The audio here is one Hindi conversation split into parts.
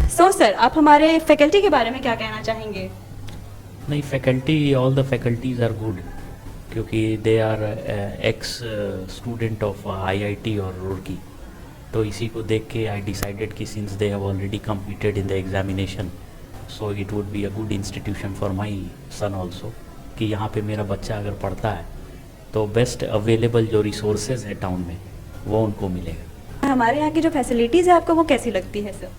सो सर आप हमारे फैकल्टी के बारे में क्या कहना चाहेंगे? नहीं, faculty, all the faculties are good, क्योंकि they are ex student of IIT और रुड़की। तो इसी को देख के आई डिसाइडेड कि since they have already completed in the examination, so it would be a good institution for my son also, कि यहाँ पे मेरा बच्चा अगर पढ़ता है तो बेस्ट अवेलेबल जो रिसोर्सेज है टाउन में वो उनको मिलेगा। हमारे यहाँ की जो फैसिलिटीज़ है आपको वो कैसी लगती है सर?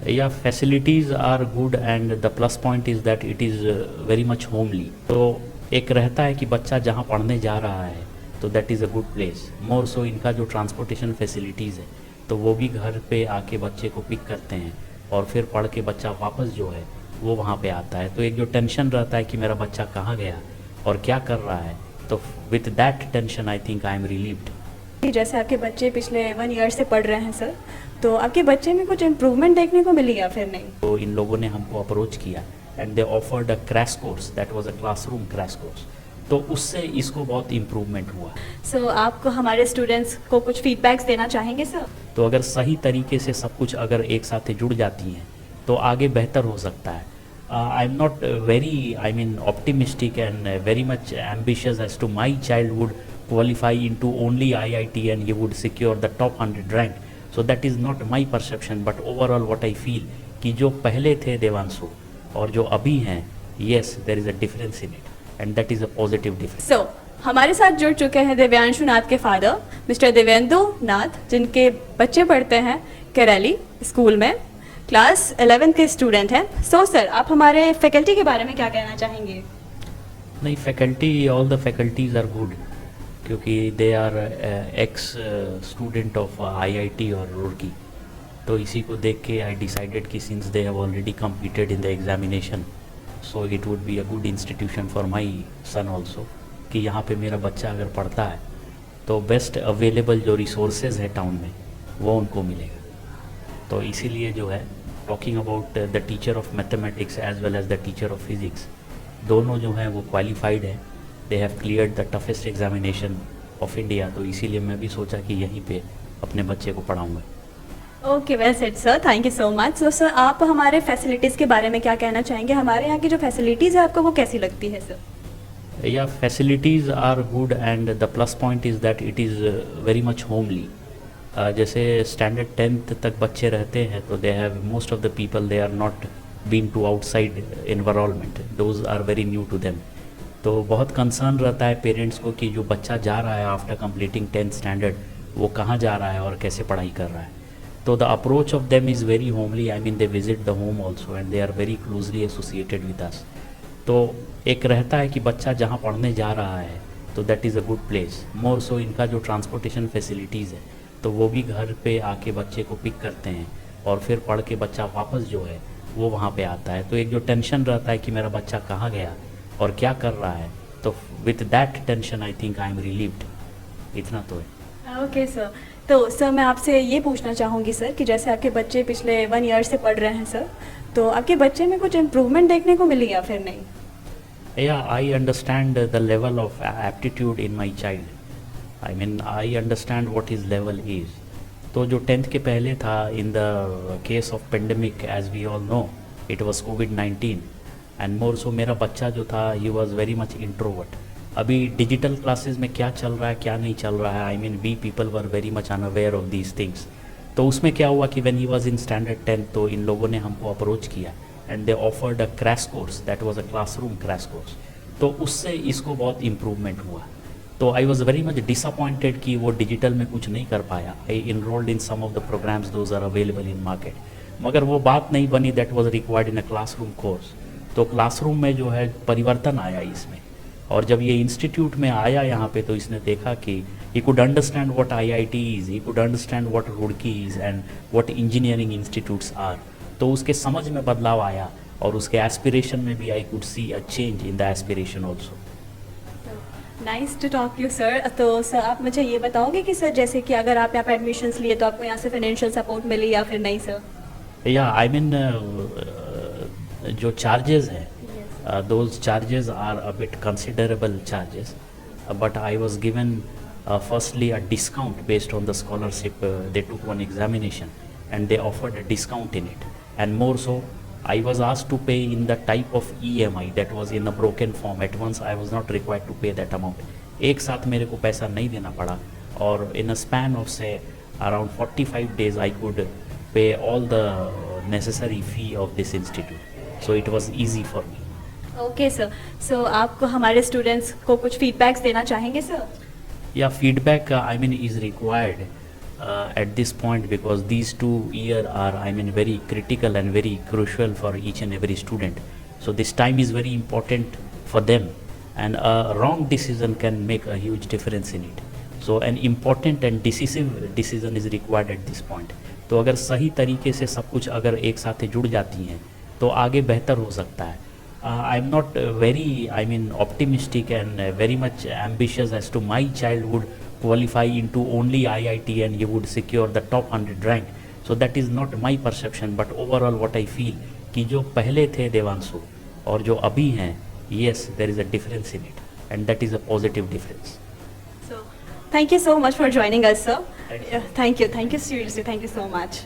या facilities are good and the plus point is that it is very much homely. तो एक रहता है कि बच्चा जहाँ पढ़ने जा रहा है तो that is a good place. More so इनका जो ट्रांसपोर्टेशन फैसिलिटीज़ है तो वो भी घर पे आके बच्चे को पिक करते हैं और फिर पढ़ के बच्चा वापस जो है वो वहाँ पे आता है। तो एक जो टेंशन रहता है कि मेरा बच्चा कहाँ गया और क्या कर रहा है, तो with that tension I think I am relieved. जैसे आपके बच्चे पिछले 1 ईयर से पढ़ रहे हैं सर, तो आपके बच्चे में कुछ इम्प्रूवमेंट देखने को मिली या फिर नहीं? तो इन लोगों ने हमको अप्रोच किया and they offered a crash course, that was a classroom crash course. तो उससे इसको बहुत इम्प्रूवमेंट हुआ। सो आपको हमारे स्टूडेंट्स को कुछ फीडबैक्स देना चाहेंगे सर? तो अगर सही तरीके से सब कुछ अगर एक साथ जुड़ जाती हैं तो आगे बेहतर हो सकता है। I am not very optimistic and very much ambitious as to my child would qualify into only IIT and he would secure the top 100 rank. So that is not my perception, but overall what I feel कि जो पहले थे देवांशु और जो अभी हैं, yes there is a difference in it and that is a positive difference. So हमारे साथ जुड़ चुके हैं दिव्यांशु नाथ के फादर मिस्टर देवेंदु नाथ, जिनके बच्चे पढ़ते हैं करैली स्कूल में, क्लास 11 के स्टूडेंट हैं। सो सर आप हमारे फैकल्टी के बारे में क्या कहना चाहेंगे? नहीं, faculty, all the faculties are good, क्योंकि they are ex student of IIT और रुड़की। तो इसी को देख के आई डिसाइडेड कि since they have already completed in the examination, so it would be a good institution for my son also, कि यहाँ पे मेरा बच्चा अगर पढ़ता है तो बेस्ट अवेलेबल जो रिसोर्सेज है टाउन में वो उनको मिलेगा। तो इसीलिए जो है talking about the teacher of mathematics as well as the teacher of physics, दोनों जो हैं वो क्वालिफाइड है। They have cleared the toughest examination of India. तो इसीलिए मैं भी सोचा कि यहीं पे अपने बच्चे को पढ़ाऊँगा। Okay, well said sir, thank you so much. So sir आप हमारे फैसिलिटीज़ के बारे में क्या कहना चाहेंगे? हमारे यहाँ की जो फैसिलिटीज़ है आपको वो कैसी लगती है सर? या facilities are good and the plus point is that it is very much homely. जैसे स्टैंडर्ड 10th तक बच्चे रहते हैं तो they have most of the people they are not been to outside environment, those are very new to them. तो बहुत कंसर्न रहता है पेरेंट्स को कि जो बच्चा जा रहा है आफ्टर कंप्लीटिंग 10th स्टैंडर्ड वो कहाँ जा रहा है और कैसे पढ़ाई कर रहा है। तो the approach of them is very homely, I mean they visit the home also and they are very closely associated with us. तो एक रहता है कि बच्चा जहाँ पढ़ने जा रहा है तो that is a good place. More so इनका जो ट्रांसपोर्टेशन फैसिलिटीज़ है तो वो भी घर पे आके बच्चे को पिक करते हैं और फिर पढ़ के बच्चा वापस जो है वो वहाँ पे आता है। तो एक जो टेंशन रहता है कि मेरा बच्चा कहाँ गया और क्या कर रहा है, तो with that tension I think I am relieved. इतना तो है। Okay sir. तो सर मैं आपसे ये पूछना चाहूँगी सर कि जैसे आपके बच्चे पिछले 1 ईयर से पढ़ रहे हैं सर, तो आपके बच्चे में कुछ इम्प्रूवमेंट देखने को मिली या फिर नहीं? Yeah, I understand the level of aptitude in my child. I mean, I understand what his level is. तो जो 10th के पहले था, in the case of pandemic, as we all know, it was COVID-19. And more so मेरा बच्चा जो था, he was very much introvert. अभी डिजिटल क्लासेस में क्या चल रहा है क्या नहीं चल रहा है, I mean we people were very much unaware of these things. तो उसमें क्या हुआ कि when he was in standard 10th तो इन लोगों ने हमको अप्रोच किया and they offered a crash course, that was a classroom crash course. तो उससे इसको बहुत इम्प्रूवमेंट हुआ। तो I was very much disappointed कि वो डिजिटल में कुछ नहीं कर पाया। I enrolled in some of the programmes those are available in market, मगर वो बात नहीं बनी that was required in a classroom course. तो क्लासरूम में जो है परिवर्तन आया इसमें, और जब ये इंस्टीट्यूट में आया यहाँ पे तो इसने देखा कि he could understand what IIT is, he could understand what Roorkee is and what engineering institutes are. तो उसके समझ में बदलाव आया और उसके एस्पिरेशन में भी I could see a change in the aspiration also. Nice to talk you sir. तो सर आप मुझे ये बताओगे कि सर जैसे कि अगर आप यहाँ पे एडमिशन्स लिए तो आपको यहाँ से फाइनेंशियल सपोर्ट मिली या फिर नहीं सर? या आई मीन जो चार्जेस हैं those charges are a bit considerable charges, but I was given firstly a discount based on the scholarship. They took one examination and they offered a discount in it, and more so, I was asked to pay in the type of EMI that was in a broken form. At once I was not required to pay that amount. एक साथ मेरे को पैसा नहीं देना पड़ा, और in a span of say around 45 days I could pay all the necessary fee of this institute. So it was easy for me. Okay sir, so आपको हमारे स्टूडेंट्स को कुछ फीडबैक्स देना चाहेंगे सर? Yeah, feedback I mean is required at this point, because these 2 years are I mean very critical and very crucial for each and every student. So this time is very important for them, and a wrong decision can make a huge difference in it. So an important and decisive decision is required at this point. तो अगर सही तरीके से सब कुछ अगर एक साथ जुड़ जाती हैं तो आगे बेहतर हो सकता है. I'm not very I mean optimistic and very much ambitious as to my child would qualify into only IIT and he would secure the top 100 rank. So that is not my perception, but overall what I feel कि जो पहले थे देवांशु और जो अभी हैं, yes there is a difference in it, and that is a positive difference. So thank you so much for joining us, sir. Thank you. Thank you seriously, thank you so much.